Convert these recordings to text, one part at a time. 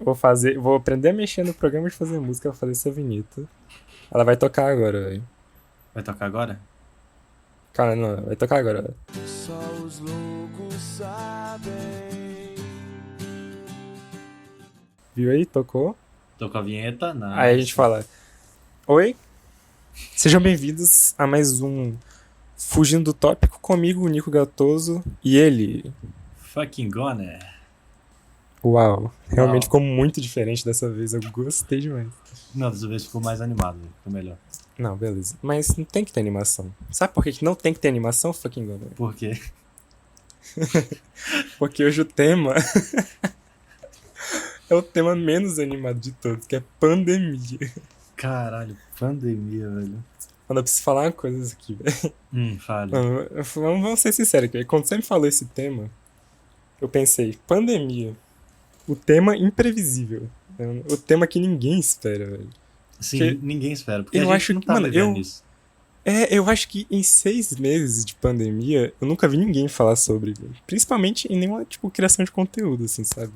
Vou aprender a mexer no programa de fazer música, vou fazer essa vinheta. Ela vai tocar agora, velho. Vai tocar agora? Cara, não, vai tocar agora, velho. Só os loucos sabem. Viu aí? Tocou. Tô com a vinheta? Aí a gente Nice. fala: Oi, sejam bem-vindos a mais um Fugindo do Tópico comigo, o Nico Gatoso, e ele. Fucking Goner. Uau, realmente Uau. ficou muito diferente dessa vez, eu gostei demais. Não, dessa vez ficou mais animado, ficou melhor. Não, beleza. Mas não tem que ter animação. Sabe por que não tem que ter animação, fucking God? Por quê? Porque hoje o tema é o tema menos animado de todos, que é pandemia. Caralho, pandemia, velho. Mano, eu preciso falar uma coisa aqui, velho. Fale. Mano, vamos ser sinceros aqui. Quando você me falou esse tema, eu pensei, pandemia. O tema imprevisível. O tema que ninguém espera, velho. Sim, Porque ninguém espera, porque eu a gente acho não que, tá mano, vivendo isso. eu acho que em 6 meses de pandemia, eu nunca vi ninguém falar sobre, velho. Principalmente em nenhuma, tipo, criação de conteúdo, assim, sabe?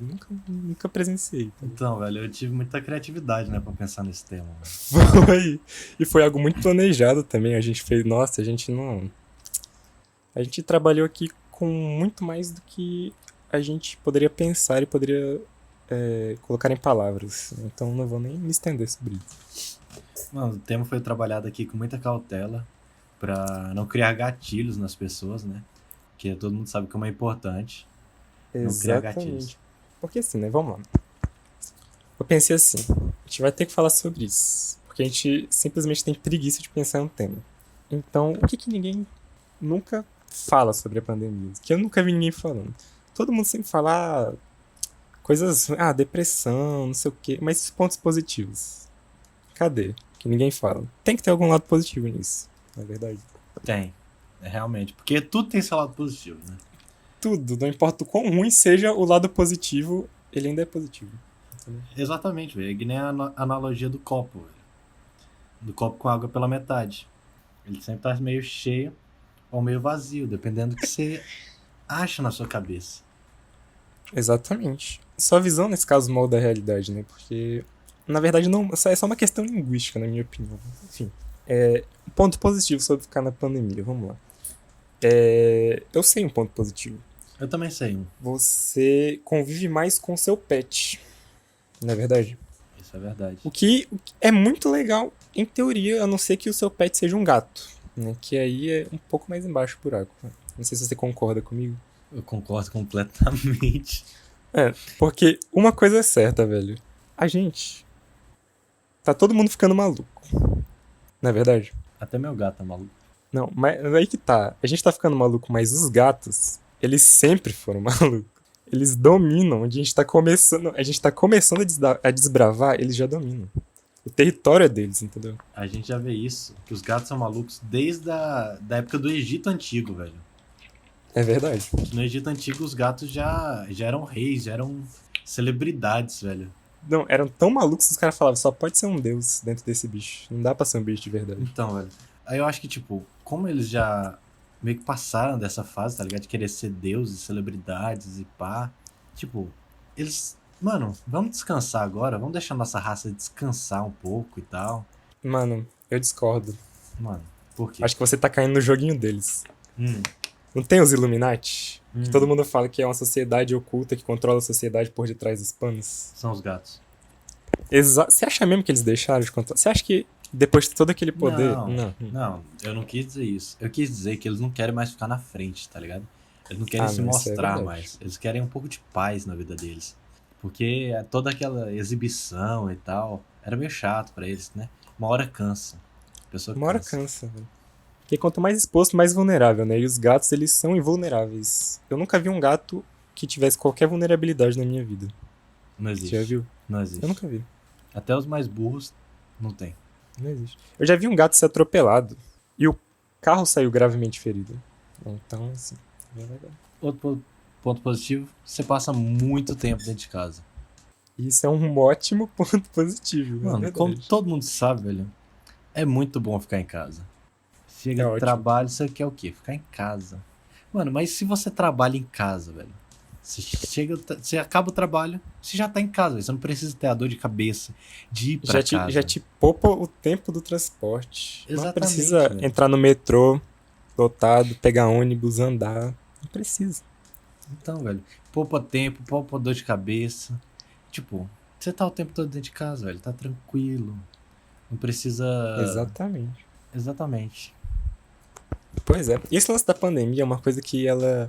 Nunca presenciei. Tá? Então, velho, eu tive muita criatividade, né, pra pensar nesse tema. Velho. Foi. E foi algo muito planejado também. A gente fez, nossa, a gente não. A gente trabalhou aqui com muito mais do que a gente poderia pensar e poderia colocar em palavras. Então não vou nem me estender sobre isso. Mano, o tema foi trabalhado aqui com muita cautela pra não criar gatilhos nas pessoas, né? Que todo mundo sabe como é importante não criar gatilhos. Exatamente. Porque assim, né? Vamos lá. Eu pensei assim, a gente vai ter que falar sobre isso. Porque a gente simplesmente tem preguiça de pensar no tema. Então, o que ninguém nunca fala sobre a pandemia? Que eu nunca vi ninguém falando. Todo mundo sempre fala coisas, depressão, não sei o quê, mas pontos positivos. Cadê? Que ninguém fala. Tem que ter algum lado positivo nisso, na verdade. Tem, realmente. Porque tudo tem seu lado positivo, né? Tudo, não importa o quão ruim seja o lado positivo, ele ainda é positivo. Entendeu? Exatamente, velho. É que nem a analogia do copo, velho. Do copo com água pela metade. Ele sempre tá meio cheio ou meio vazio, dependendo do que você acha na sua cabeça. Exatamente. Sua visão, nesse caso, molda a realidade, né? Porque, na verdade, não, é só uma questão linguística, na minha opinião. Enfim, um ponto positivo sobre ficar na pandemia, vamos lá. Eu sei um ponto positivo. Eu também sei um. Você convive mais com seu pet, não é verdade? Isso é verdade. O que é muito legal, em teoria, a não ser que o seu pet seja um gato, né? Que aí é um pouco mais embaixo do buraco. Né? Não sei se você concorda comigo. Eu concordo completamente. Porque uma coisa é certa, velho. A gente tá todo mundo ficando maluco. Não é verdade? Até meu gato é maluco. Não, mas aí que tá. A gente tá ficando maluco, mas os gatos, eles sempre foram malucos. Eles dominam. Onde a gente tá começando. A gente tá começando a desbravar, eles já dominam. O território é deles, entendeu? A gente já vê isso, que os gatos são malucos desde da época do Egito Antigo, velho. É verdade. No Egito Antigo os gatos já eram reis, já eram celebridades, velho. Não, eram tão malucos que os caras falavam, só pode ser um deus dentro desse bicho. Não dá pra ser um bicho de verdade. Então, velho. Aí eu acho que, tipo, como eles já meio que passaram dessa fase, tá ligado? De querer ser deuses, celebridades e pá. Tipo, eles. Mano, vamos descansar agora, vamos deixar nossa raça descansar um pouco e tal. Mano, eu discordo. Mano, por quê? Acho que você tá caindo no joguinho deles. Hum, Não tem os Illuminati? Que todo mundo fala que é uma sociedade oculta que controla a sociedade por detrás dos panos. são os gatos. Você acha mesmo que eles deixaram de controlar? Você acha que depois de todo aquele poder... Não, eu não quis dizer isso. Eu quis dizer que eles não querem mais ficar na frente, tá ligado? Eles não querem se não, isso é mostrar verdade. mais. Eles querem um pouco de paz na vida deles. Porque toda aquela exibição e tal era meio chato pra eles, né? Uma hora cansa. A pessoa Uma hora cansa. cansa, velho. Porque quanto mais exposto, mais vulnerável, né? E os gatos, eles são invulneráveis. Eu nunca vi um gato que tivesse qualquer vulnerabilidade na minha vida. Não Você existe. já viu? Não existe. Eu nunca vi. Até os mais burros não tem. Não existe. Eu já vi um gato ser atropelado. E o carro saiu gravemente ferido. Então, assim... é verdade. Outro ponto positivo, você passa muito tempo dentro de casa. Isso é um ótimo ponto positivo. Mano, é como verdade. todo mundo sabe, velho, é muito bom ficar em casa. Chega É de ótimo. trabalho, você quer o quê? Ficar em casa. Mano, mas se você trabalha em casa, velho, Você acaba o trabalho, você já tá em casa, velho. Você não precisa ter a dor de cabeça de ir pra casa. Já te poupa o tempo do transporte. Não Exatamente, precisa velho. entrar no metrô lotado, pegar ônibus, andar. Não precisa. Então, velho, poupa tempo, poupa dor de cabeça. Tipo, você tá o tempo todo dentro de casa, velho. Tá tranquilo. Não precisa. Exatamente. Exatamente. Pois é. Esse lance da pandemia é uma coisa que ela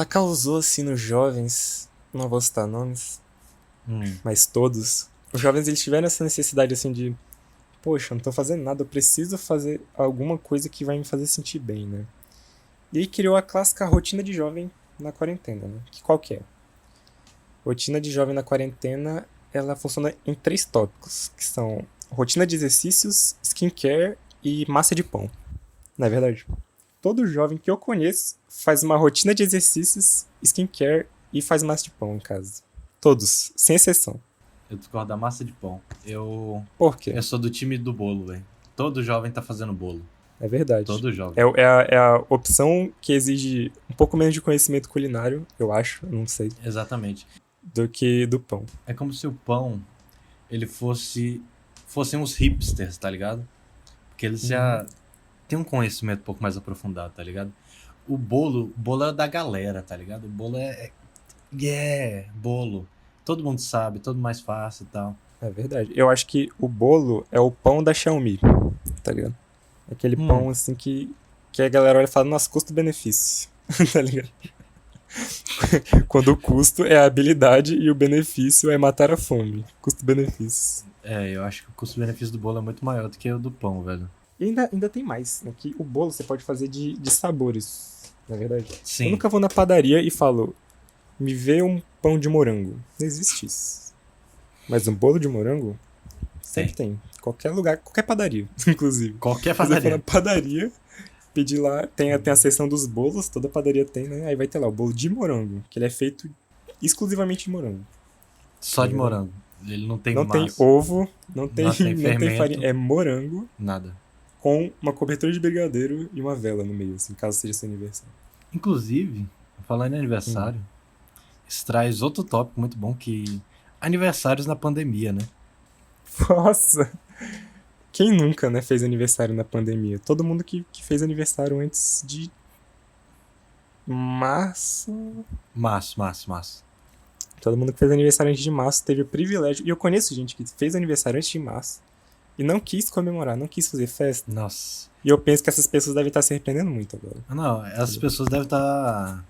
causou, assim, nos jovens. Não vou citar nomes, mas todos. Os jovens, eles tiveram essa necessidade, assim, de... Poxa, eu não tô fazendo nada, eu preciso fazer alguma coisa que vai me fazer sentir bem, né? E aí criou a clássica rotina de jovem na quarentena, né? Que qual que é? Rotina de jovem na quarentena, ela funciona em 3 tópicos, que são rotina de exercícios, skincare e massa de pão. Não é verdade? Todo jovem que eu conheço faz uma rotina de exercícios, skincare e faz massa de pão em casa. Todos, sem exceção. Eu discordo da massa de pão. Por quê? Eu sou do time do bolo, velho. Todo jovem tá fazendo bolo. É verdade. Todo jovem. É a opção que exige um pouco menos de conhecimento culinário, eu acho, não sei, Exatamente. do que do pão. É como se o pão, ele fossem uns hipsters, tá ligado? Porque eles já têm um conhecimento um pouco mais aprofundado, tá ligado? O bolo é da galera, tá ligado? O bolo bolo. Todo mundo sabe, todo mais fácil e tal. É verdade. Eu acho que o bolo é o pão da Xiaomi, tá ligado? Aquele pão, assim, que a galera olha e fala, nossa, custo-benefício, tá ligado? Quando o custo é a habilidade e o benefício é matar a fome. Custo-benefício. Eu acho que o custo-benefício do bolo é muito maior do que o do pão, velho. E ainda tem mais, né? Que o bolo você pode fazer de sabores, na verdade. Sim. Eu nunca vou na padaria e falo, me vê um pão de morango. Não existe isso. Mas um bolo de morango, sempre tem. Qualquer lugar, qualquer padaria, inclusive. Qualquer Se você for padaria. na padaria, pedir lá, tem a seção dos bolos, toda padaria tem, né? Aí vai ter lá o bolo de morango, que ele é feito exclusivamente de morango. Só de morango. Ele não tem Não massa. tem ovo, não tem fermento. farinha, é morango Nada. com uma cobertura de brigadeiro e uma vela no meio, assim, caso seja seu aniversário. Inclusive, falando em aniversário, isso traz outro tópico muito bom que... Aniversários na pandemia, né? Nossa! Quem nunca, né, fez aniversário na pandemia? Todo mundo que fez aniversário antes de março... Março. Todo mundo que fez aniversário antes de março teve o privilégio... E eu conheço gente que fez aniversário antes de março e não quis comemorar, não quis fazer festa. Nossa. E eu penso que essas pessoas devem estar se arrependendo muito agora. Não, essas pessoas devem estar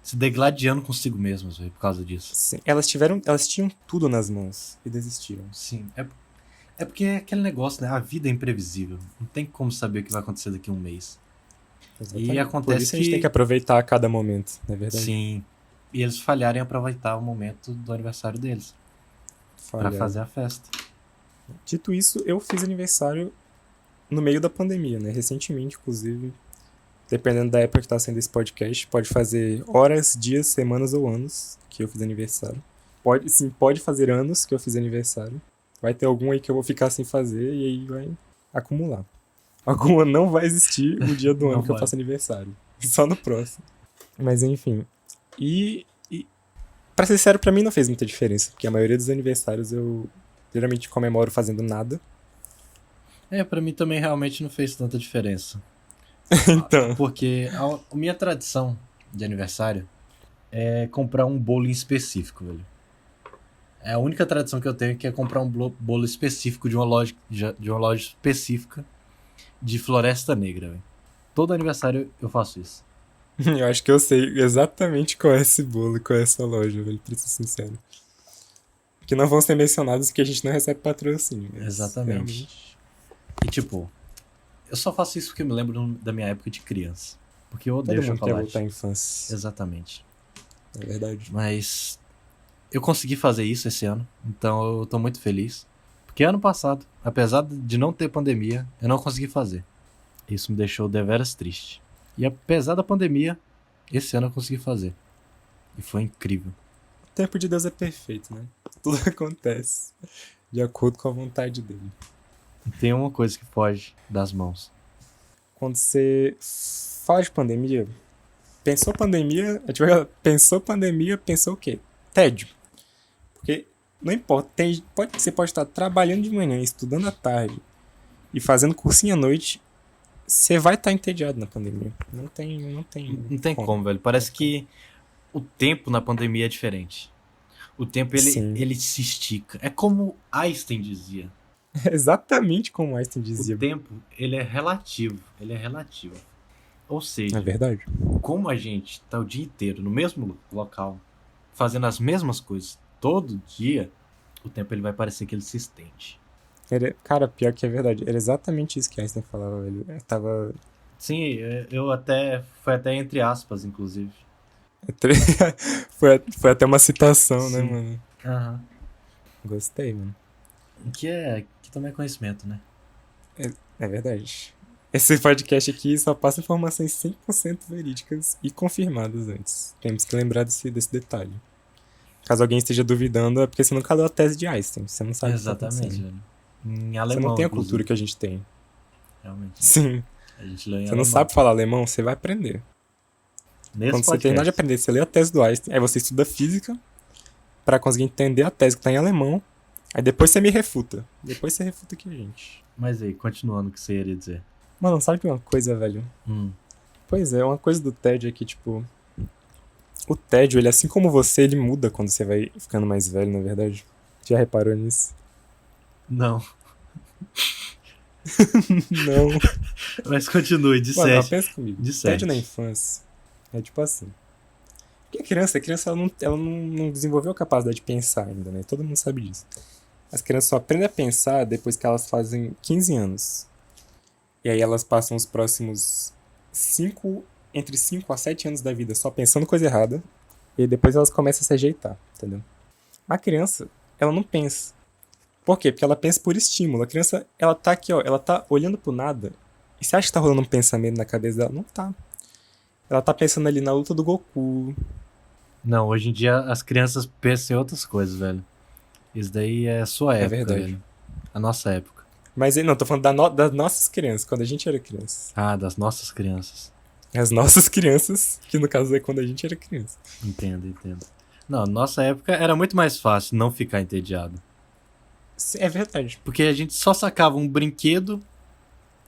se degladiando consigo mesmas, velho, por causa disso. Sim, elas tinham tudo nas mãos e desistiram. Sim, é porque é aquele negócio, né? A vida é imprevisível. Não tem como saber o que vai acontecer daqui a um mês. Exatamente. E acontece Por isso a gente que- tem que aproveitar a cada momento, não é verdade? Sim. E eles falharem em aproveitar o momento do aniversário deles pra Falharam. fazer a festa. Dito isso, eu fiz aniversário no meio da pandemia, né? Recentemente, inclusive. Dependendo da época que tá sendo esse podcast, pode fazer horas, dias, semanas ou anos que eu fiz aniversário. Pode fazer anos que eu fiz aniversário. Vai ter algum aí que eu vou ficar sem fazer e aí vai acumular. Alguma não vai existir o dia do Não ano que eu vai. faço aniversário. Só no próximo. Mas enfim. E pra ser sério, pra mim não fez muita diferença. Porque a maioria dos aniversários eu geralmente comemoro fazendo nada. Pra mim também realmente não fez tanta diferença. Então, Porque a minha tradição de aniversário é comprar um bolo em específico, velho. É a única tradição que eu tenho que é comprar um bolo específico de uma loja específica de Floresta Negra, velho. Todo aniversário eu faço isso. eu acho que eu sei exatamente qual é esse bolo, qual é essa loja, velho, pra ser sincero. Que não vão ser mencionados porque a gente não recebe patrocínio. Mas Exatamente. realmente- E tipo, eu só faço isso porque eu me lembro da minha época de criança. Porque eu odeio Todo mundo quer chocolate. voltar à infância. Exatamente. É verdade. Mas eu consegui fazer isso esse ano, então eu tô muito feliz. Porque ano passado, apesar de não ter pandemia, eu não consegui fazer. Isso me deixou deveras triste. E apesar da pandemia, esse ano eu consegui fazer. E foi incrível. O tempo de Deus é perfeito, né? Tudo acontece de acordo com a vontade dele. E tem uma coisa que foge das mãos. Quando você fala de pandemia, pensou pandemia, pensou o quê? Tédio. Porque não importa, você pode estar trabalhando de manhã, estudando à tarde e fazendo cursinho à noite, você vai estar entediado na pandemia. Não tem Não tem como, velho. Parece que o tempo na pandemia é diferente. O tempo, Sim. ele se estica. É como Einstein dizia. É exatamente como Einstein O dizia. tempo, ele é relativo. Ele é relativo. Ou seja, É verdade. como a gente tá o dia inteiro no mesmo local, fazendo as mesmas coisas todo dia, o tempo ele vai parecer que ele se estende. Cara, pior que é verdade. Era exatamente isso que Einstein falava, velho. Eu tava. Sim, eu até... Foi até entre aspas, inclusive. Foi até uma citação, né, Sim. mano? Aham. Gostei, mano. Que também é conhecimento, né? É verdade. Esse podcast aqui só passa informações 100% verídicas e confirmadas antes. Temos que lembrar desse detalhe. Caso alguém esteja duvidando, é porque você nunca leu a tese de Einstein. Você não sabe o que tá Exatamente, acontecendo. velho. Em Você alemão, não tem a inclusive. cultura que a gente tem. Realmente. Sim. A gente leu em Você alemão. não sabe falar alemão, você vai aprender. Nesse Quando você podcast. terminar de aprender, você lê a tese do Einstein, aí você estuda física pra conseguir entender a tese que tá em alemão. Aí depois você me refuta. Depois você refuta aqui a gente. Mas aí, continuando o que você iria dizer. Mano, sabe uma coisa, velho? Pois é, uma coisa do tédio é que, tipo... O tédio, ele assim como você, ele muda quando você vai ficando mais velho, na verdade. Já reparou nisso? Não. Não. Mas continue, Mano, ó, disseste. pensa comigo. Disseste. Tédio na infância é tipo assim. Porque a criança ela não desenvolveu a capacidade de pensar ainda, né? Todo mundo sabe disso. As crianças só aprendem a pensar depois que elas fazem 15 anos. E aí elas passam os próximos entre 5 a 7 anos da vida só pensando coisa errada. E aí depois elas começam a se ajeitar, entendeu? A criança, ela não pensa. Por quê? Porque ela pensa por estímulo. A criança, ela tá aqui, ó, ela tá olhando pro nada. E você acha que tá rolando um pensamento na cabeça dela? Não tá. Ela tá pensando ali na luta do Goku. Não, hoje em dia as crianças pensam em outras coisas, velho. Isso daí é a sua época, verdade. velho. A nossa época. Mas não, tô falando das nossas crianças, quando a gente era criança. Ah, das nossas crianças. As nossas crianças, que no caso é quando a gente era criança. Entendo. Não, nossa época era muito mais fácil não ficar entediado. É verdade. Porque a gente só sacava um brinquedo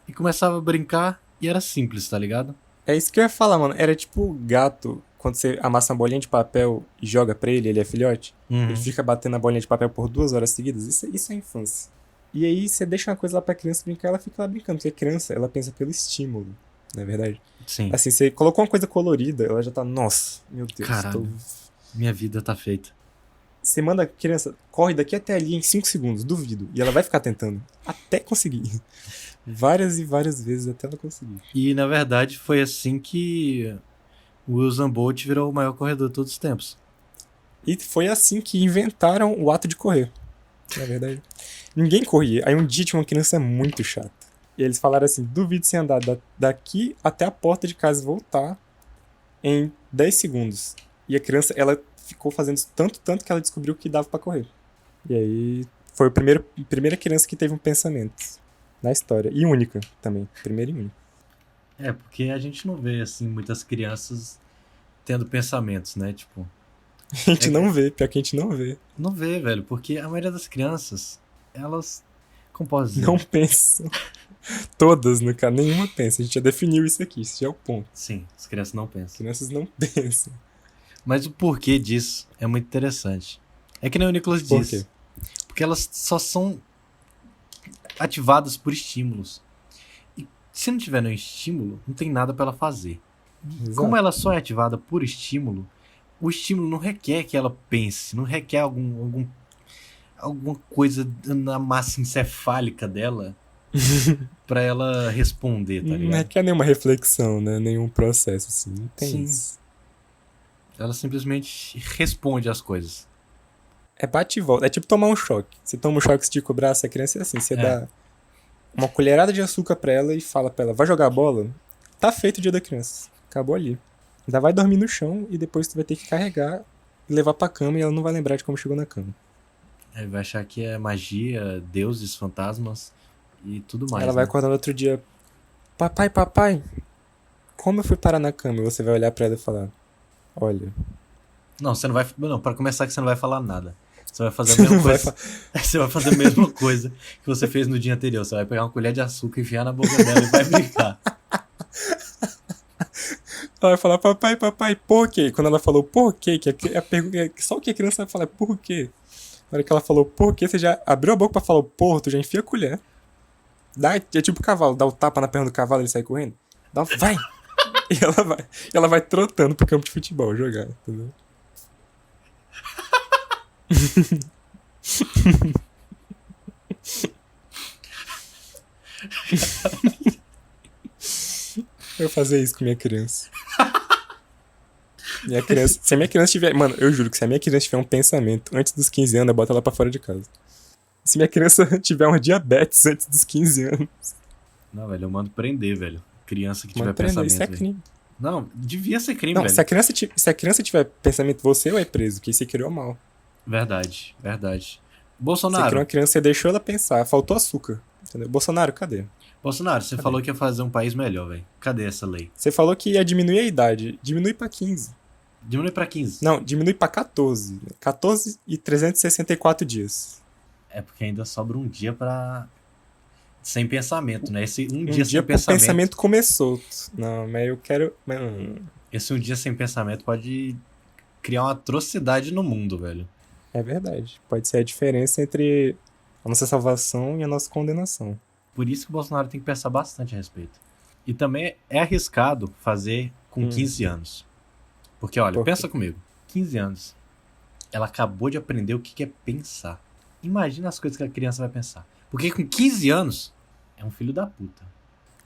e começava a brincar e era simples, tá ligado? É isso que eu ia falar, mano. Era tipo gato, quando você amassa uma bolinha de papel e joga pra ele é filhote. Ele fica batendo a bolinha de papel por 2 horas seguidas. Isso é infância. E aí você deixa uma coisa lá pra criança brincar, ela fica lá brincando. Porque a criança, ela pensa pelo estímulo, não é verdade? Sim. Assim, você colocou uma coisa colorida, ela já tá, nossa, meu Deus. Caralho. Minha vida tá feita. Você manda a criança, corre daqui até ali em 5 segundos, duvido. E ela vai ficar tentando, até conseguir. Várias e várias vezes até ela conseguir. E na verdade foi assim que o Usain Bolt virou o maior corredor de todos os tempos. E foi assim que inventaram o ato de correr, na verdade. Ninguém corria. Aí um dia tinha uma criança muito chata. E eles falaram assim, duvido você andar daqui até a porta de casa e voltar em 10 segundos. E a criança, ela ficou fazendo isso tanto que ela descobriu que dava pra correr. E aí foi a primeira criança que teve um pensamento na história. E única também. Primeira e única. É, porque a gente não vê, assim, muitas crianças tendo pensamentos, né? Tipo, A gente não vê, pior que a gente não vê. não vê, velho, porque a maioria das crianças, elas, como posso dizer? Não pensam. Todas, no caso, nenhuma pensa. A gente já definiu isso aqui, isso já é o ponto. Sim, as crianças não As pensam. crianças não pensam. Mas o porquê disso é muito interessante. É que nem o Nicolas Por disse. quê? Porque elas só são ativadas por estímulos. E se não tiver nenhum estímulo, não tem nada pra ela fazer. Exato. Como ela só é ativada por estímulo, o estímulo não requer que ela pense, não requer alguma coisa na massa encefálica dela pra ela responder, tá Não ligado? requer nenhuma reflexão, né? Nenhum processo, assim. Não tem Sim. isso. Ela simplesmente responde às coisas. É bate e volta. É tipo tomar um choque. Você toma um choque, estica o braço, a criança é assim. Você dá uma colherada de açúcar pra ela e fala pra ela, vai jogar bola? Tá feito o dia da criança. Acabou ali. Ainda vai dormir no chão e depois tu vai ter que carregar e levar pra cama e ela não vai lembrar de como chegou na cama. Aí vai achar que é magia, deuses, fantasmas e tudo mais. Ela vai né? acordar no outro dia. Papai. como eu fui parar na cama? E você vai olhar pra ela e falar, olha... Não, você não vai. Não, pra começar que você não vai falar nada. Você vai fazer a Você mesma não vai coisa. Você vai fazer a mesma coisa que você fez no dia anterior. Você vai pegar uma colher de açúcar, enfiar na boca dela e vai brincar. Ela vai falar, papai, papai, por quê? Quando ela falou por quê, que a pergunta, só o que a criança vai falar é por quê. Na hora que ela falou por quê, você já abriu a boca pra falar o porra, tu já enfia a colher. É tipo o cavalo, dá o tapa na perna do cavalo e ele sai correndo. Vai! E ela vai trotando pro campo de futebol jogar, entendeu? Eu vou fazer isso com minha criança. Se a minha criança tiver... Mano, eu juro que se a minha criança tiver um pensamento antes dos 15 anos, eu boto ela pra fora de casa. Se minha criança tiver uma diabetes antes dos 15 anos... Não, velho, eu mando prender, velho. Criança que tiver Mano, prender, pensamento. isso é velho. crime. Não, devia ser crime, Não, velho. se a criança tiver pensamento, você vai preso, porque você criou mal. Verdade, verdade. Você Bolsonaro, criou uma criança, você deixou ela pensar, faltou açúcar. Entendeu? Bolsonaro, cadê? você falou que ia fazer um país melhor, velho. Cadê essa lei? Você falou que ia diminuir a idade. Diminui pra 15. Diminui pra 15. Não, diminui pra 14. 14 e 364 dias. É porque ainda sobra um dia pra... Sem pensamento, né? Esse um Um dia dia sem pro pensamento... pensamento começou. Não, mas eu quero... Esse um dia sem pensamento pode criar uma atrocidade no mundo, velho. É verdade. Pode ser a diferença entre a nossa salvação e a nossa condenação. Por isso que o Bolsonaro tem que pensar bastante a respeito. E também é arriscado fazer com 15 anos. Porque, olha, Por quê? pensa comigo. 15 anos. Ela acabou de aprender o que é pensar. Imagina as coisas que a criança vai pensar. Porque com 15 anos, é um filho da puta.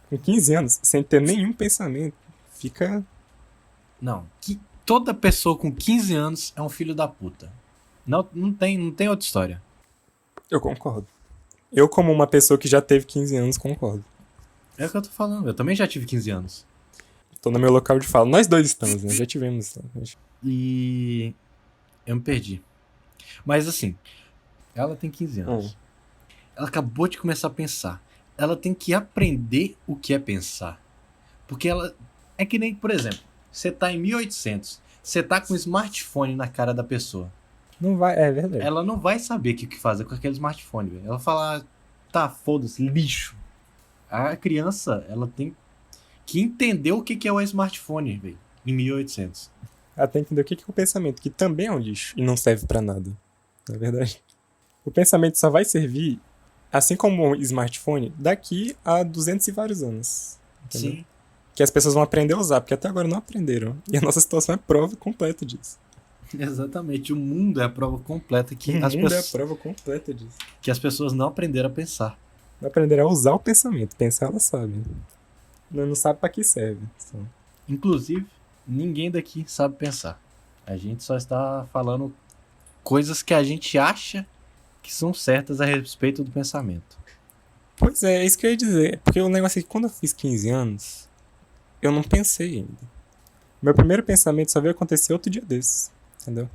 Com 15 anos, sem ter nenhum pensamento, fica... Não, toda pessoa com 15 anos é um filho da puta. Não tem outra história. Eu concordo. Eu, como uma pessoa que já teve 15 anos, concordo. É o que eu tô falando. Eu também já tive 15 anos. Tô no meu local de fala. Nós dois estamos, né? Já tivemos. E eu me perdi. Mas assim, ela tem 15 anos. Ela acabou de começar a pensar. Ela tem que aprender o que é pensar. Porque ela... É que nem, por exemplo, você tá em 1800. Você tá com um smartphone na cara da pessoa. Não vai, é verdade. Ela não vai saber o que fazer com aquele smartphone, velho. Ela fala, tá, foda-se, lixo. A criança, ela tem que entender o que é o smartphone, velho, em 1800. Ela tem que entender o que é o pensamento, que também é um lixo e não serve pra nada. Não é verdade? O pensamento só vai servir, assim como o smartphone, daqui a 200 e vários anos. Entendeu? Sim. Que as pessoas vão aprender a usar, porque até agora não aprenderam. E a nossa situação é prova completa disso. Exatamente. O mundo é a prova completa que, O as, mundo é a pessoas, prova completa disso. que as pessoas não aprenderam a pensar. Vai aprender a usar o pensamento. Pensar, ela sabe. Não sabe pra que serve. Só. Inclusive, ninguém daqui sabe pensar. A gente só está falando coisas que a gente acha que são certas a respeito do pensamento. Pois é isso que eu ia dizer. Porque o negócio é que quando eu fiz 15 anos, eu não pensei ainda. Meu primeiro pensamento só veio acontecer outro dia desses. Entendeu?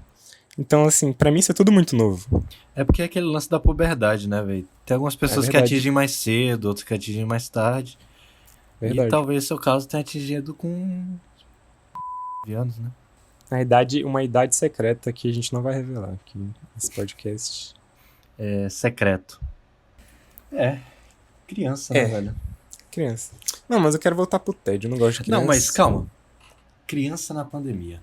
Então, assim, pra mim isso é tudo muito novo. É porque é aquele lance da puberdade, né, velho? Tem algumas pessoas que verdade. atingem mais cedo, outras que atingem mais tarde. Verdade. E talvez seu caso tenha atingido com anos, né? Uma idade secreta que a gente não vai revelar aqui nesse podcast. É secreto. É. Criança, né, É. velho? Criança. Não, mas eu quero voltar pro TED, eu não gosto de criança. Não, mas calma. Criança na pandemia.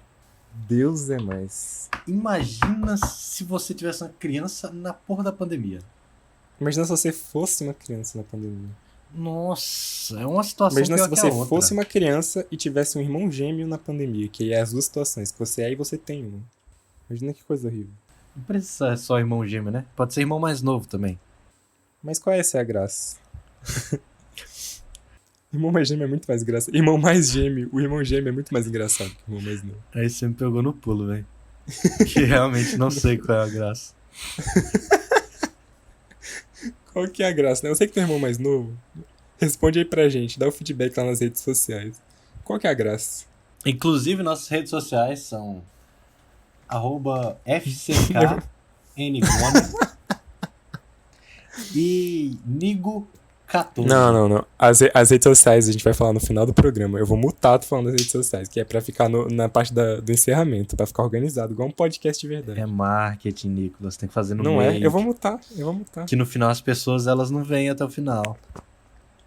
Deus é mais. Imagina se você tivesse uma criança na porra da pandemia. Imagina se você fosse uma criança na pandemia. Nossa, é uma situação Imagina pior se que você a outra. fosse uma criança e tivesse um irmão gêmeo na pandemia, que é as duas situações, que você é e você tem um. Imagina que coisa horrível. Não precisa ser só irmão gêmeo, né? Pode ser irmão mais novo também. Mas qual é essa a graça? Irmão mais gêmeo é muito mais engraçado. Irmão mais gêmeo, o irmão gêmeo é muito mais engraçado que o irmão mais novo. Aí você me pegou no pulo, velho. Que realmente não sei qual é a graça. Qual que é a graça, né? Eu sei que tem um irmão mais novo. Responde aí pra gente, dá o feedback lá nas redes sociais. Qual que é a graça? Inclusive, nossas redes sociais são @FCKNGomes e Nigo 14. Não. As redes sociais a gente vai falar no final do programa. Eu vou mutar tu falando das redes sociais, que é pra ficar na parte do encerramento, pra ficar organizado, igual um podcast de verdade. É marketing, Nicolas. Tem que fazer no Não meio. é? Eu vou mutar. Que no final as pessoas, elas não vêm até o final.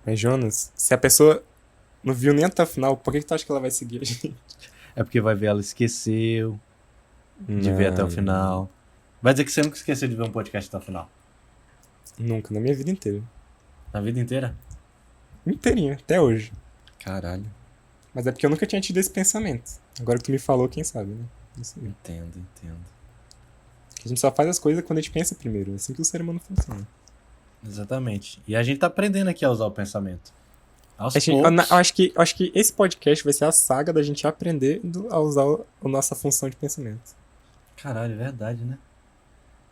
Mas, Jonas, se a pessoa não viu nem até o final, por que tu acha que ela vai seguir a gente? É porque vai ver, ela esqueceu de ver até o final. Vai dizer que você nunca esqueceu de ver um podcast até o final. Nunca, na minha vida inteira. Na vida inteira? Inteirinha, até hoje. Caralho. Mas é porque eu nunca tinha tido esse pensamento. Agora que tu me falou, quem sabe, né? Isso aí. Entendo. Que a gente só faz as coisas quando a gente pensa primeiro. É assim que o ser humano funciona. Exatamente. E a gente tá aprendendo aqui a usar o pensamento. Aos Eu poucos. acho que esse podcast vai ser a saga da gente aprender a usar a nossa função de pensamento. Caralho, é verdade, né?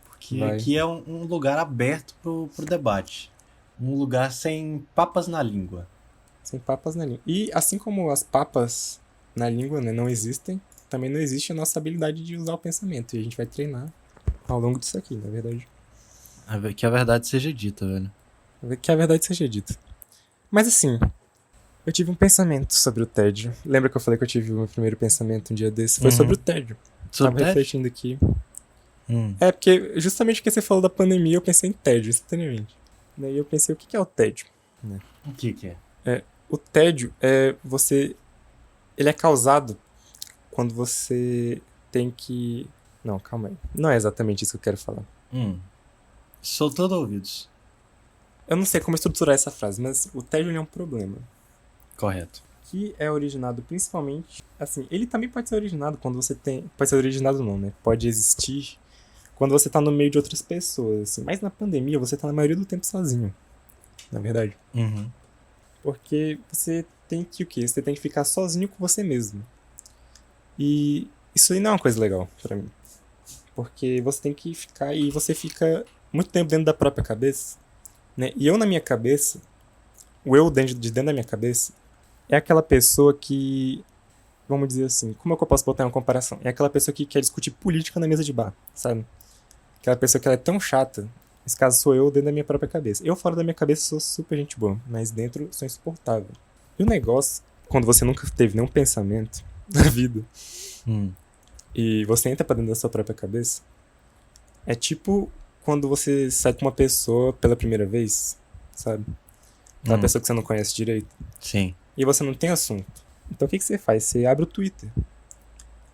Porque Vai. aqui é um lugar aberto pro debate. Um lugar sem papas na língua. Sem papas na língua. E assim como as papas na língua, né, não existem, também não existe a nossa habilidade de usar o pensamento. E a gente vai treinar ao longo disso aqui, na verdade. Que a verdade seja dita, velho. Que a verdade seja dita. Mas assim, eu tive um pensamento sobre o tédio. Lembra que eu falei que eu tive o meu primeiro pensamento um dia desse? Foi Uhum. sobre o tédio. Sobre Tava tédio? refletindo aqui. Hum. É, porque justamente porque você falou da pandemia, eu pensei em tédio, instantaneamente. Daí eu pensei, o que é o tédio? O que é? O tédio é você... Ele é causado quando você tem que... Não, calma aí. Não é exatamente isso que eu quero falar. Sou todo ouvidos. Eu não sei como estruturar essa frase, mas o tédio ele é um problema. Correto. Que é originado principalmente... Assim, ele também pode ser originado quando você tem... Pode ser originado não, né? Pode existir quando você tá no meio de outras pessoas, assim. Mas na pandemia você tá na maioria do tempo sozinho. Na verdade. Uhum. Porque você tem que o quê? Você tem que ficar sozinho com você mesmo. E isso aí não é uma coisa legal pra mim. Porque você tem que ficar e você fica muito tempo dentro da própria cabeça, né? E eu na minha cabeça, o eu dentro da minha cabeça, é aquela pessoa que, vamos dizer assim, como é que eu posso botar uma comparação? É aquela pessoa que quer discutir política na mesa de bar, sabe? Aquela pessoa que ela é tão chata. Nesse caso sou eu dentro da minha própria cabeça. Eu fora da minha cabeça sou super gente boa, mas dentro sou insuportável. E o negócio, quando você nunca teve nenhum pensamento na vida, e você entra pra dentro da sua própria cabeça, é tipo quando você sai com uma pessoa pela primeira vez, sabe? Aquela pessoa que você não conhece direito. Sim. E você não tem assunto. Então o que você faz? Você abre o Twitter.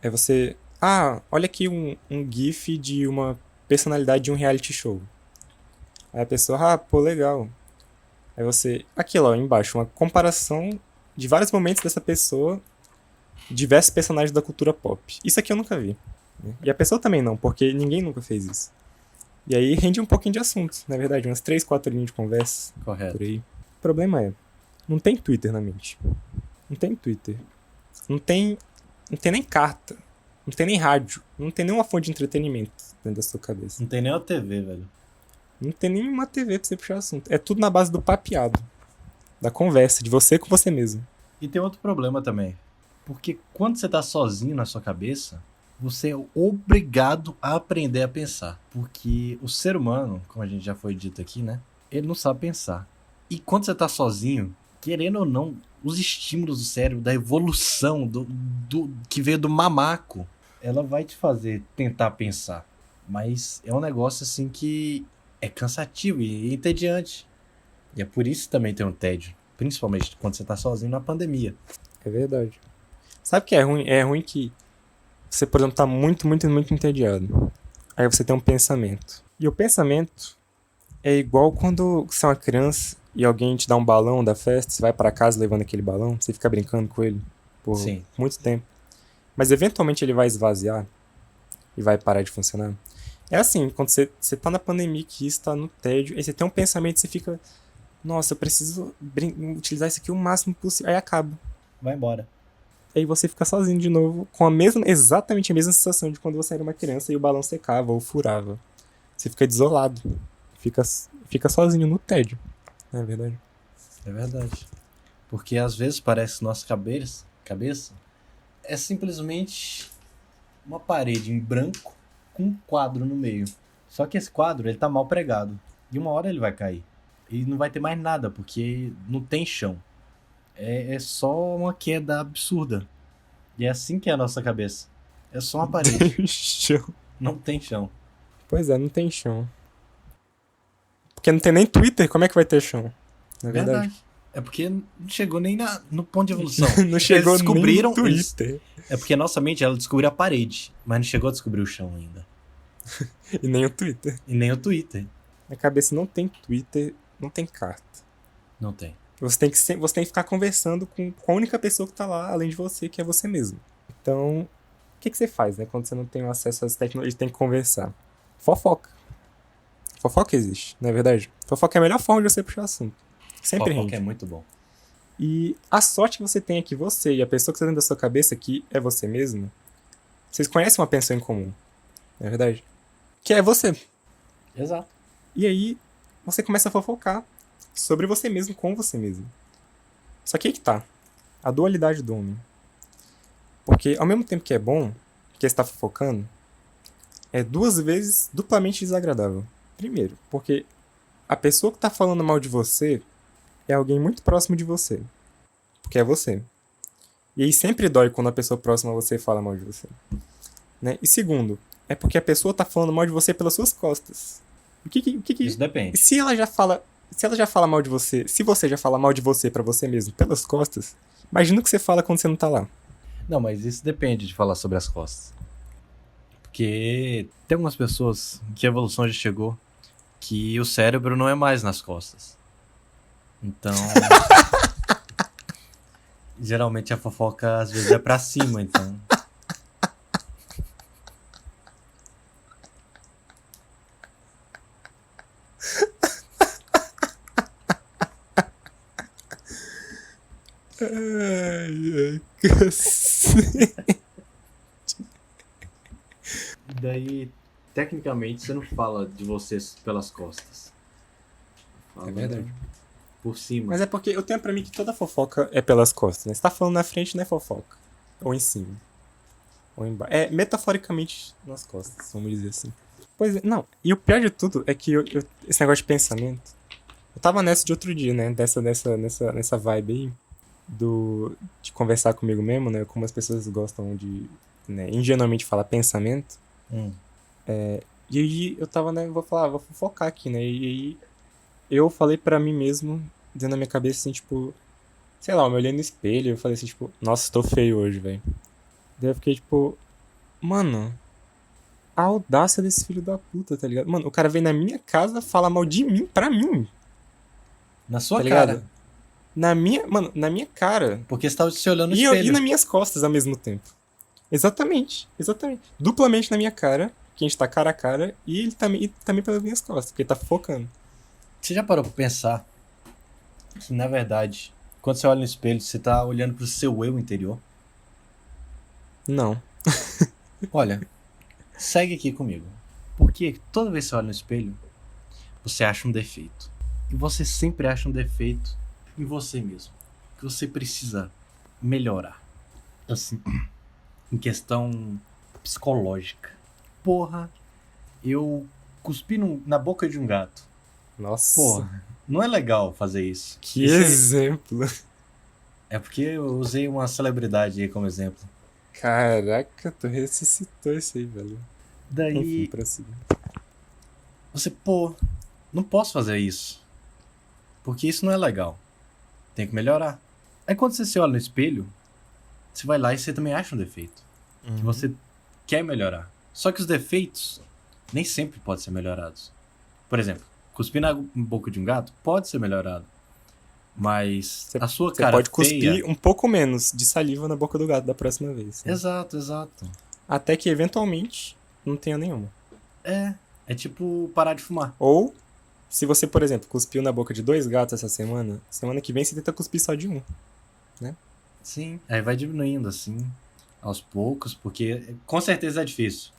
Aí você... Ah, olha aqui um GIF de uma personalidade de um reality show. Aí a pessoa, pô, legal. Aí você... Aqui, ó, embaixo, uma comparação de vários momentos dessa pessoa, diversos personagens da cultura pop. Isso aqui eu nunca vi. Né? E a pessoa também não, porque ninguém nunca fez isso. E aí rende um pouquinho de assunto, na verdade, umas 3, 4 linhas de conversa. Correto. Por aí. O problema é, não tem Twitter na mente. Não tem Twitter. Não tem nem carta. Não tem nem rádio. Não tem nenhuma fonte de entretenimento dentro da sua cabeça. Não tem nem a TV, velho. Não tem nenhuma TV pra você puxar assunto. É tudo na base do papeado. Da conversa, de você com você mesmo. E tem outro problema também. Porque quando você tá sozinho na sua cabeça, você é obrigado a aprender a pensar. Porque o ser humano, como a gente já foi dito aqui, né? Ele não sabe pensar. E quando você tá sozinho, querendo ou não, os estímulos do cérebro, da evolução, que veio do mamaco, ela vai te fazer tentar pensar. Mas é um negócio assim que é cansativo e entediante. E é por isso que também tem um tédio. Principalmente quando você tá sozinho na pandemia. É verdade. Sabe o que é ruim? É ruim que você, por exemplo, tá muito entediado. Aí você tem um pensamento. E o pensamento é igual quando você é uma criança e alguém te dá um balão da festa, você vai pra casa levando aquele balão, você fica brincando com ele por Sim. muito tempo. Mas eventualmente ele vai esvaziar e vai parar de funcionar. É assim, quando você tá na pandemia, que isso tá no tédio, aí você tem um pensamento e você fica, nossa, eu preciso utilizar isso aqui o máximo possível. Aí acaba. Vai embora. Aí você fica sozinho de novo, com exatamente a mesma sensação de quando você era uma criança e o balão secava ou furava. Você fica desolado. Fica sozinho no tédio. Não é verdade? É verdade. Porque às vezes parece que nossa cabeça é simplesmente uma parede em branco com um quadro no meio. Só que esse quadro, ele tá mal pregado. E uma hora ele vai cair. e não vai ter mais nada, porque não tem chão. É só uma queda absurda. E é assim que é a nossa cabeça. É só uma parede. Chão. Não tem chão. Pois é, não tem chão. Porque não tem nem Twitter, como é que vai ter chão? Na verdade. É porque não chegou nem no ponto de evolução. Não chegou Eles descobriram nem no Twitter. É porque a nossa mente, ela descobriu a parede, mas não chegou a descobrir o chão ainda. E nem o Twitter. E nem o Twitter. Na cabeça não tem Twitter, não tem carta. Não tem. Você tem que ficar conversando com a única pessoa que tá lá, além de você, que é você mesmo. Então, o que você faz, né? Quando você não tem acesso às tecnologias, tem que conversar. Fofoca. Fofoca existe, não é verdade? Fofoca é a melhor forma de você puxar assunto. Sempre Fofoca rende. é muito bom. E a sorte que você tem é que você e a pessoa que está dentro da sua cabeça, que é você mesmo, vocês conhecem uma pessoa em comum, não é verdade? Que é você. Exato. E aí, você começa a fofocar sobre você mesmo com você mesmo. Só que aí que tá. A dualidade do homem. Porque ao mesmo tempo que é bom, que você tá fofocando, é duas vezes duplamente desagradável. Primeiro, porque a pessoa que tá falando mal de você é alguém muito próximo de você. Porque é você. E aí sempre dói quando a pessoa próxima a você fala mal de você. Né? E segundo, é porque a pessoa tá falando mal de você pelas suas costas. O que Isso depende. se ela já fala mal de você, se você já fala mal de você pra você mesmo pelas costas, imagina o que você fala quando você não tá lá. Não, mas isso depende de falar sobre as costas. Porque tem algumas pessoas que a evolução já chegou que o cérebro não é mais nas costas. Então. Geralmente a fofoca às vezes é pra cima, então. Ai, cacete. Daí, tecnicamente, você não fala de você pelas costas. Fala É verdade. por cima. Mas é porque eu tenho pra mim que toda fofoca é pelas costas, né? Você tá falando na frente, não é fofoca. Ou em cima. Ou embaixo. É metaforicamente nas costas, vamos dizer assim. Pois é, não. E o pior de tudo é que esse negócio de pensamento. Eu tava nessa de outro dia, né? Nessa vibe aí. De conversar comigo mesmo, né? Como as pessoas gostam de, né, ingenuamente falar pensamento. E aí eu tava, né? Vou focar aqui, né? E aí eu falei pra mim mesmo, dentro da minha cabeça, assim, tipo, sei lá, eu me olhei no espelho e eu falei assim, tipo, nossa, tô feio hoje, velho. Daí eu fiquei, tipo, mano, a audácia desse filho da puta, tá ligado? Mano, o cara vem na minha casa falar mal de mim, pra mim, Na sua tá cara. ligado? Na minha cara. Porque você tava se olhando no E espelho. nas minhas costas ao mesmo tempo. Exatamente. Duplamente na minha cara, que a gente tá cara a cara, e ele também pelas minhas costas, porque ele tá focando. Você já parou pra pensar que, na verdade, quando você olha no espelho, você tá olhando pro seu eu interior? Não. Olha, segue aqui comigo. Porque toda vez que você olha no espelho, você acha um defeito. E você sempre acha um defeito em você mesmo. Que você precisa melhorar. Assim, em questão psicológica. Porra, eu cuspi na boca de um gato. Nossa. Porra, não é legal fazer isso. Que Isso exemplo. é porque eu usei uma celebridade aí como exemplo. Caraca, tu ressuscitou isso aí, velho. Daí Enfim, prossiga. você, pô, não posso fazer isso. Porque isso não é legal. Tem que melhorar. Aí quando você se olha no espelho, você vai lá e você também acha um defeito. Que você quer melhorar. Só que os defeitos nem sempre podem ser melhorados. Por exemplo, cuspir na boca de um gato pode ser melhorado. Mas a sua Você cara pode cuspir feia... um pouco menos de saliva na boca do gato da próxima vez. Né? Exato. Até que, eventualmente, não tenha nenhuma. É tipo parar de fumar. Ou, se você, por exemplo, cuspiu na boca de 2 gatos essa semana que vem você tenta cuspir só de um. Né? Sim. Aí vai diminuindo assim, aos poucos, porque com certeza é difícil.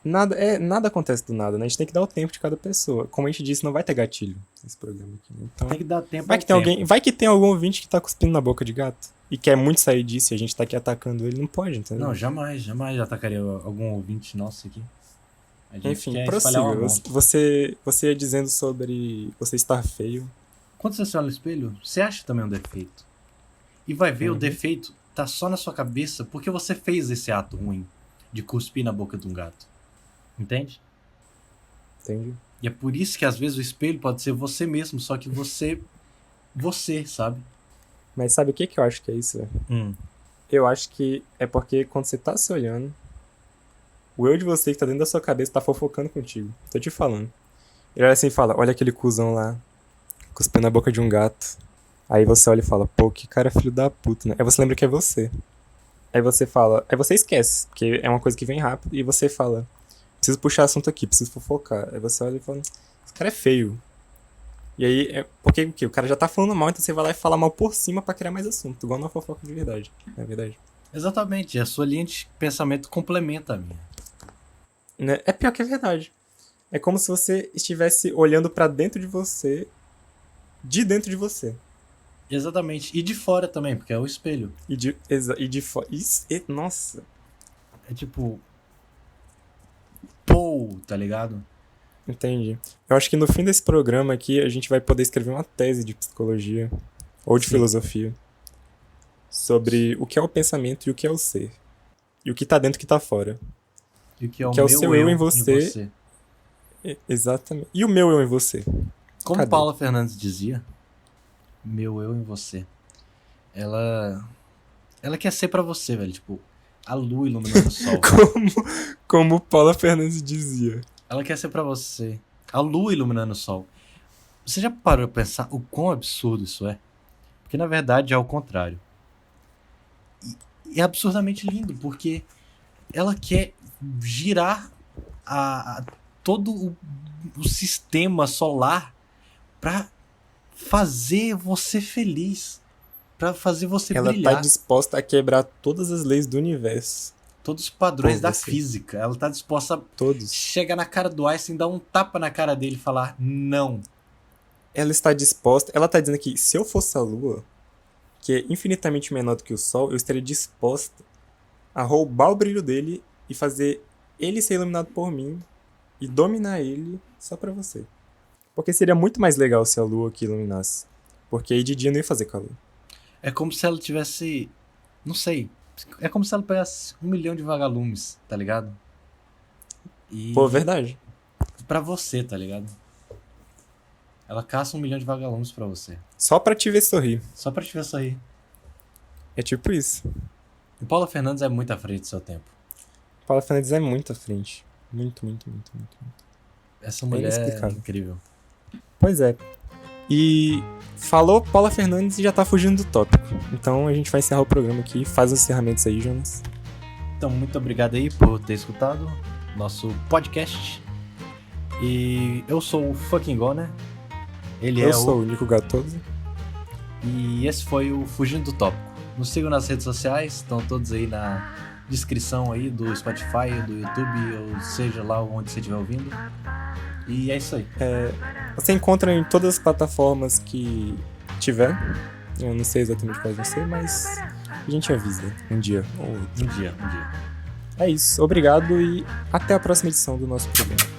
Nada acontece do nada, né? A gente tem que dar o tempo de cada pessoa. Como a gente disse, não vai ter gatilho nesse programa aqui. Né? Então, Tem que dar tempo vai ao que tem tempo. vai que tem algum ouvinte que tá cuspindo na boca de gato e quer muito sair disso e a gente tá aqui atacando ele. Não pode, entendeu? Não, jamais atacaria algum ouvinte nosso aqui. A gente Enfim, quer prossiga. espalhar o amor. Você ia dizendo sobre você estar feio quando você se olha no espelho, você acha também um defeito. E vai ver o defeito tá só na sua cabeça porque você fez esse ato ruim de cuspir na boca de um gato. Entende? Entendi. E é por isso que às vezes o espelho pode ser você mesmo, só que você, sabe? Mas sabe o que eu acho que é isso, velho? Eu acho que é porque quando você tá se olhando, o eu de você que tá dentro da sua cabeça tá fofocando contigo. Tô te falando. Ele olha assim e fala, olha aquele cuzão lá, cuspindo na boca de um gato. Aí você olha e fala, pô, que cara filho da puta, né? Aí você lembra que é você. Aí você fala, aí você esquece, porque é uma coisa que vem rápido, e você fala, preciso puxar assunto aqui, preciso fofocar. Aí você olha e fala, esse cara é feio. E aí, porque o quê? O cara já tá falando mal, então você vai lá e fala mal por cima pra criar mais assunto, igual na fofoca de verdade, não é verdade? Exatamente, a sua linha de pensamento complementa a minha. Né? É pior que é verdade. É como se você estivesse olhando pra dentro de você, de dentro de você. Exatamente, e de fora também, porque é o espelho. E de fora. Nossa. É tipo... Pô, tá ligado? Entendi. Eu acho que no fim desse programa aqui a gente vai poder escrever uma tese de psicologia ou de filosofia sobre o que é o pensamento e o que é o ser. E o que tá dentro e o que tá fora. E o que é o Que é o meu seu eu em você. você. Exatamente. E o meu eu em você. Como Cadê? Paula Fernandes dizia, meu eu em você. Ela quer ser pra você, velho. Tipo, a lua iluminando o sol. Como Paula Fernandes dizia. Ela quer ser pra você. A lua iluminando o sol. Você já parou pra pensar o quão absurdo isso é? Porque na verdade é ao contrário. E é absurdamente lindo, porque ela quer girar todo o sistema solar pra fazer você feliz. Pra fazer você Ela brilhar. tá disposta a quebrar todas as leis do universo. Todos os padrões Por da você. física. Ela tá disposta a Todos. chegar na cara do Einstein, dar um tapa na cara dele e falar não. Ela está disposta. Ela tá dizendo que se eu fosse a lua, que é infinitamente menor do que o sol, eu estaria disposta a roubar o brilho dele e fazer ele ser iluminado por mim e dominar ele só pra você. Porque seria muito mais legal se a lua que iluminasse. Porque aí de dia não ia fazer calor. É como se ela tivesse... Não sei. É como se ela pegasse 1 milhão de vagalumes, tá ligado? E Pô, verdade. pra você, tá ligado? Ela caça 1 milhão de vagalumes pra você. Só pra te ver sorrir. Só pra te ver sorrir. É tipo isso. E Paula Fernandes é muito à frente do seu tempo. Paula Fernandes é muito à frente. Muito, muito, muito, muito, muito. Essa mulher é inexplicável. incrível. Pois é. E falou Paula Fernandes e já tá fugindo do tópico. Então a gente vai encerrar o programa aqui. Faz os encerramentos aí, Jonas. Então, muito obrigado aí por ter escutado nosso podcast. E eu sou o Fucking Goner. Ele Eu sou o Nico Gattoso. E esse foi o Fugindo do Tópico. Nos sigam nas redes sociais, estão todos aí na descrição aí do Spotify, do YouTube, ou seja lá onde você estiver ouvindo. E é isso aí. Você encontra em todas as plataformas que tiver. Eu não sei exatamente quais vão ser, mas a gente avisa um dia ou outro. Um dia. É isso. Obrigado e até a próxima edição do nosso programa.